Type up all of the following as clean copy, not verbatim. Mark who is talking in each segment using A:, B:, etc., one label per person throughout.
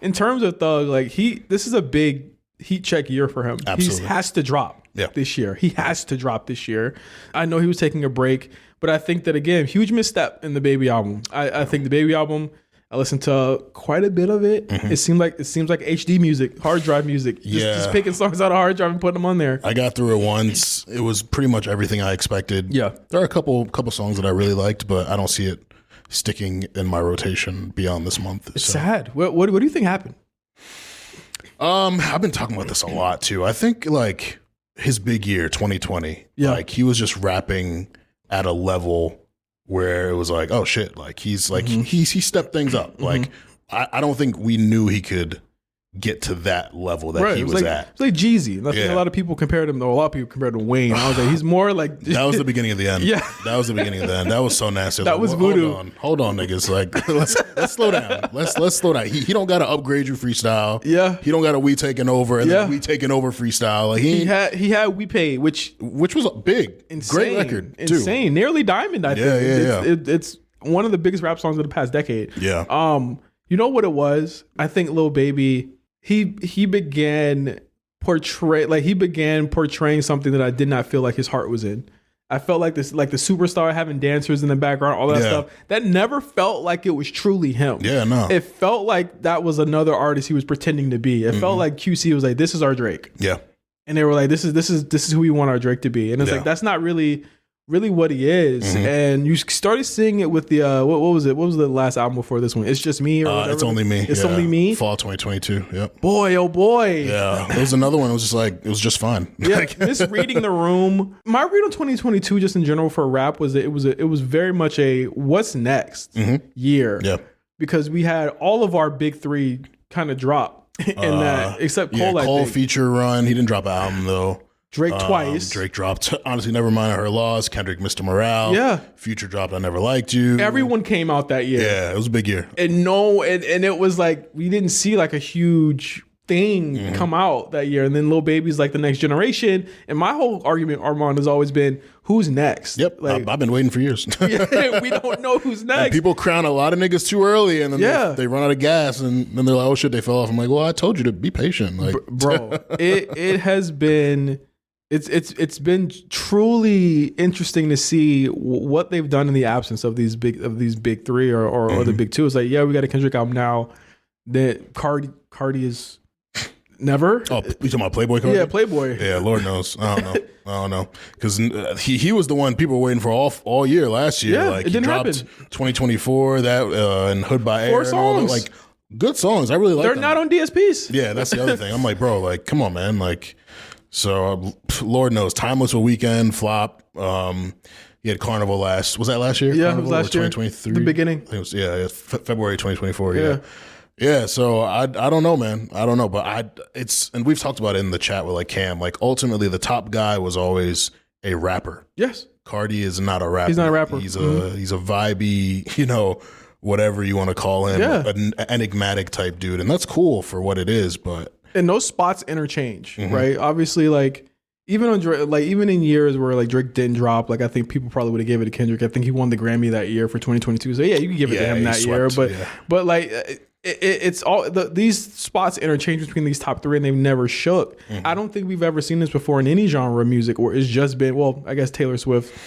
A: in terms of Thug, like this is a big heat check year for him.
B: Absolutely.
A: He has to drop this year. He has to drop this year. I know he was taking a break, but I think that, again, huge misstep in the Baby album. I think the Baby album, I listened to quite a bit of it. It seems like HD music, hard drive music. Just picking songs out of hard drive and putting them on there.
B: I got through it once. It was pretty much everything I expected. Yeah, there are a couple songs that I really liked, but I don't see it sticking in my rotation beyond this month.
A: It's sad. What do you think happened?
B: I've been talking about this a lot too. I think like his big year, 2020, like he was just rapping at a level where it was like, oh shit, like he's like he stepped things up. Like I don't think we knew he could get to that level that he was at. It's
A: like Jeezy. I think a lot of people compared him, though a lot of people compared him to Wayne. I was like, he's more like
B: that was the beginning of the end.
A: Yeah.
B: That was the beginning of the end. That was so nasty.
A: That was voodoo.
B: Hold on, niggas. Like let's slow down. Let's slow down. He don't gotta upgrade you freestyle. Yeah. He don't gotta We Taking Over and then We Taking Over freestyle. Like he
A: had We Paid, which
B: was big. Insane. Great record.
A: Insane.
B: Too.
A: Nearly diamond, I think. It's one of the biggest rap songs of the past decade.
B: Yeah.
A: You know what it was? I think Lil Baby, he began portraying something that I did not feel like his heart was in. I felt like this, like the superstar having dancers in the background, all that stuff. That never felt like it was truly him.
B: Yeah, no.
A: It felt like that was another artist he was pretending to be. It felt like QC was like, this is our Drake.
B: Yeah.
A: And they were like, this is who we want our Drake to be. And it's like, that's not really what he is. And you started seeing it with the what was it? What was the last album before this one? It's Just Me, or whatever.
B: It's Only Me.
A: It's Only Me.
B: Fall 2022. Yep.
A: Boy, oh boy.
B: Yeah. There was another one. It was just like, it was just fine.
A: Yeah. Misreading the Room. My read on 2022, just in general for rap, was that it was very much a what's next year.
B: Yeah.
A: Because we had all of our big three kind of drop in that, except Cole.
B: Yeah, Cole feature run. He didn't drop an album though.
A: Drake twice.
B: Drake dropped Honestly Never Mind Her Loss. Kendrick, Mr. Morale.
A: Yeah.
B: Future dropped I Never Liked You.
A: Everyone came out that year.
B: Yeah, it was a big year.
A: And it was like we didn't see like a huge thing come out that year. And then Lil Baby's like the next generation. And my whole argument, Armon, has always been, who's next?
B: Yep.
A: Like,
B: I've been waiting for years.
A: We don't know who's next.
B: And people crown a lot of niggas too early, and then they run out of gas, and then they're like, oh shit, they fell off. I'm like, well, I told you to be patient. Like,
A: bro, it has been. It's been truly interesting to see what they've done in the absence of these big three or the big two. It's like, yeah, we got a Kendrick album now. That Cardi is never.
B: Oh, you talking about Playboy Cardi?
A: Yeah, Playboy.
B: Yeah, Lord knows. I don't know. Because he was the one people were waiting for all year last year.
A: Yeah,
B: like
A: it didn't
B: he dropped
A: happen.
B: 2024 and Hood by Air.
A: 4 songs.
B: And all that, like good songs. I really like.
A: They're
B: them.
A: not on DSPs.
B: Yeah, that's the other thing. I'm like, bro, like, come on, man, like. So Lord knows, Timeless a Weekend flop. He had Carnival was that last year?
A: Yeah,
B: Carnival,
A: it was last year.
B: 2023.
A: The beginning.
B: I think it was February 2024. Yeah. So I don't know, man. I don't know, but and we've talked about it in the chat with like Cam. Like ultimately, the top guy was always a rapper.
A: Yes.
B: Cardi is not a rapper.
A: He's not a rapper.
B: He's a vibey, whatever you want to call him, an enigmatic type dude, and that's cool for what it is, but.
A: And those spots interchange, right? Obviously, like even on Drake, like even in years where like Drake didn't drop, like I think people probably would have given it to Kendrick. I think he won the Grammy that year for 2022. So yeah, you can give it to him that year. But like it's all these spots interchange between these top three, and they've never shook. I don't think we've ever seen this before in any genre of music, or it's just been, well, I guess Taylor Swift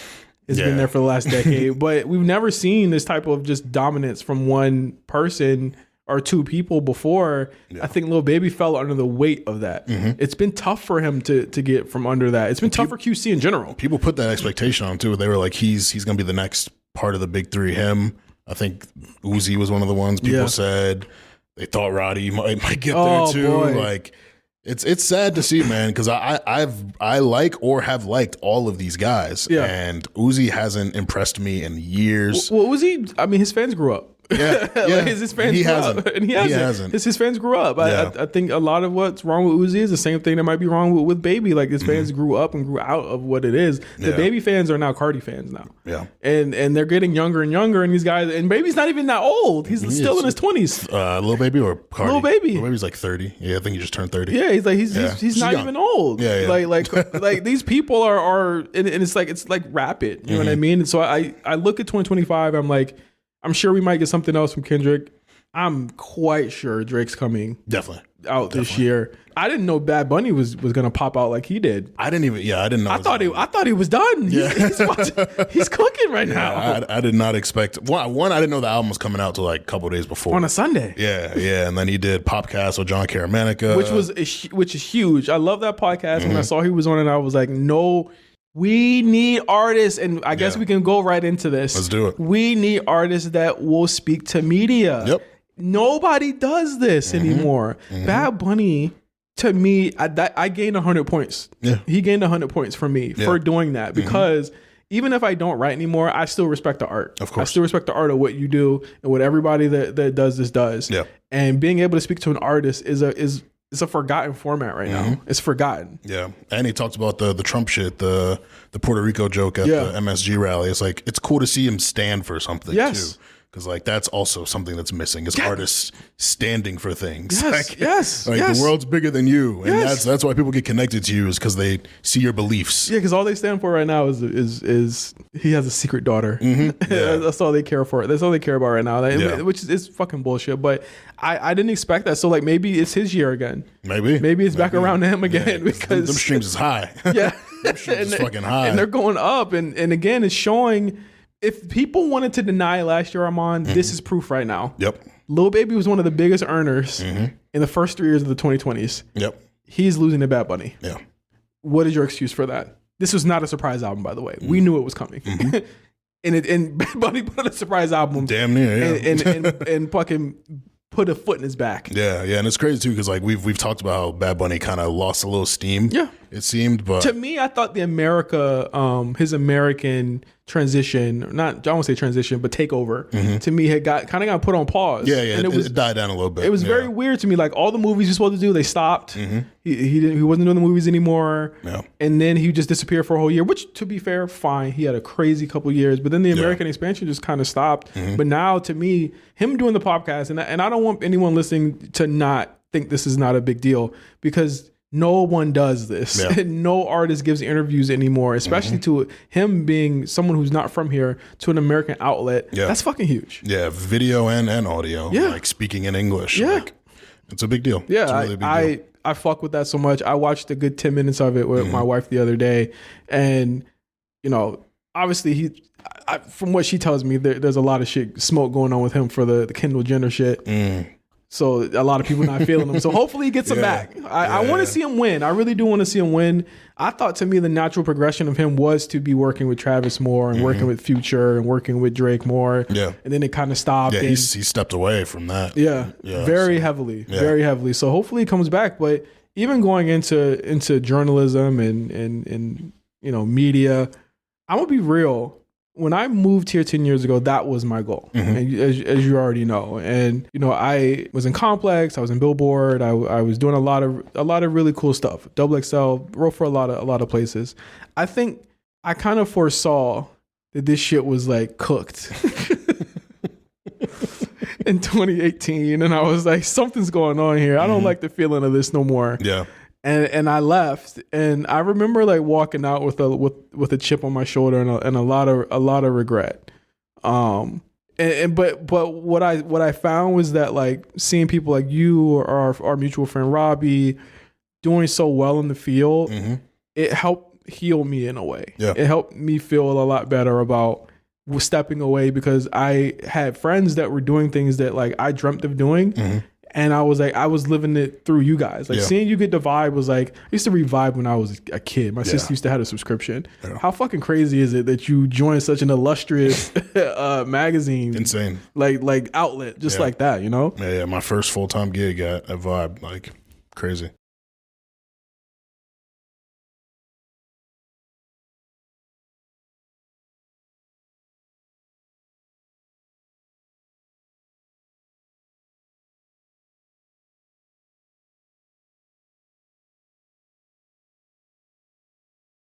A: has been there for the last decade, but we've never seen this type of just dominance from one person or two people before. I think Lil Baby fell under the weight of that. It's been tough for him to get from under that. It's been tough for QC in general.
B: People put that expectation on him too. They were like, he's going to be the next part of the big three. Him, I think Uzi was one of the ones people said. They thought Roddy might get there too. Boy. Like it's sad to see, man, because I like or have liked all of these guys, and Uzi hasn't impressed me in years.
A: Well, Uzi, I mean, his fans grew up.
B: Yeah,
A: like his fans grew up. And he hasn't. His fans grew up. I think a lot of what's wrong with Uzi is the same thing that might be wrong with Baby. Like his fans grew up and grew out of what it is. The Baby fans are now Cardi fans now.
B: Yeah,
A: and they're getting younger and younger. And these guys, and Baby's not even that old. He's still in his 20s.
B: Lil Baby or Cardi?
A: Lil Baby.
B: Lil Baby's like 30. Yeah, I think he just turned 30.
A: Yeah, he's like he's not even old.
B: Yeah.
A: Like these people are and it's like rapid. You know what I mean? And so I look at 2025. I'm like, I'm sure we might get something else from Kendrick. I'm quite sure Drake's coming
B: definitely
A: this year. I didn't know Bad Bunny was gonna pop out like he did.
B: I didn't know.
A: I thought he was done. Yeah. He's cooking right now.
B: I did not expect. One, I didn't know the album was coming out till like a couple of days before
A: on a Sunday.
B: Yeah, and then he did Popcast with John Caramanica,
A: which is huge. I love that podcast. When I saw he was on it, I was like, no. We need artists, and I guess we can go right into this.
B: Let's do it.
A: We need artists that will speak to media.
B: Yep.
A: Nobody does this anymore. Bad Bunny, to me, I gained 100 points.
B: Yeah.
A: He gained 100 points from me for doing that because even if I don't write anymore, I still respect the art.
B: Of course.
A: I still respect the art of what you do and what everybody that does this does.
B: Yeah.
A: And being able to speak to an artist is a forgotten format right now. It's forgotten.
B: Yeah. And he talked about the Trump shit, the Puerto Rico joke at the MSG rally. It's like, it's cool to see him stand for something too. Because like that's also something that's missing is artists standing for things.
A: Yes,
B: like, the world's bigger than you, and that's why people get connected to you is because they see your beliefs.
A: Yeah, because all they stand for right now is he has a secret daughter. That's all they care for. That's all they care about right now. Which is fucking bullshit. But I didn't expect that. So like maybe it's his year again. Maybe it's back around to him again because
B: them streams is high.
A: Yeah,
B: them streams is fucking high,
A: and they're going up. And again, it's showing. If people wanted to deny last year, Armon, this is proof right now.
B: Yep.
A: Lil Baby was one of the biggest earners in the first 3 years of the 2020s.
B: Yep.
A: He's losing to Bad Bunny.
B: Yeah.
A: What is your excuse for that? This was not a surprise album, by the way. We knew it was coming. and Bad Bunny put a surprise album.
B: Damn near, yeah.
A: And fucking put a foot in his back.
B: Yeah, and it's crazy too because like we've talked about how Bad Bunny kind of lost a little steam.
A: Yeah,
B: it seemed, but
A: to me, I thought his American transition, I won't say transition, but takeover, to me had got put on pause.
B: Yeah, and it died down a little bit.
A: It was very weird to me. Like all the movies he's supposed to do, they stopped. He wasn't doing the movies anymore.
B: Yeah.
A: And then he just disappeared for a whole year, which to be fair, fine. He had a crazy couple years, but then the American expansion just kind of stopped. But now to me, him doing the podcast, and I don't want anyone listening to not think this is not a big deal because no one does this. Yeah. No artist gives interviews anymore, especially to him being someone who's not from here to an American outlet. Yeah. That's fucking huge.
B: Yeah, video and audio. Yeah. Like speaking in English.
A: Yeah.
B: Like, it's a big deal.
A: Yeah,
B: it's a really big deal.
A: I fuck with that so much. I watched a good 10 minutes of it with my wife the other day. And, you know, obviously from what she tells me, there's a lot of smoke going on with him for the Kendall Jenner shit. So a lot of people not feeling him. So hopefully he gets him back. I want to see him win. I really do want to see him win. I thought to me the natural progression of him was to be working with Travis more and working with Future and working with Drake more. Yeah. And then it kind of stopped.
B: Yeah, he stepped away from that.
A: Yeah. Very heavily. So hopefully he comes back. But even going into journalism and you know media, I'm gonna be real. When I moved here 10 years ago, that was my goal, and as you already know. And you know, I was in Complex, I was in Billboard, I was doing a lot of really cool stuff. XXL, wrote for a lot of places. I think I kind of foresaw that this shit was like cooked in 2018, and I was like, something's going on here. I don't like the feeling of this no more. Yeah. And I left, and I remember like walking out with a chip on my shoulder and a lot of regret. But what I found was that like seeing people like you or our mutual friend Robbie doing so well in the field, it helped heal me in a way. Yeah. It helped me feel a lot better about stepping away because I had friends that were doing things that like I dreamt of doing. And I was like, I was living it through you guys. Like seeing you get the vibe was like, I used to read Vibe when I was a kid. My sister used to have a subscription. Yeah. How fucking crazy is it that you joined such an illustrious magazine? Insane. Like outlet, just like that, you know?
B: Yeah, my first full-time gig at Vibe, like crazy.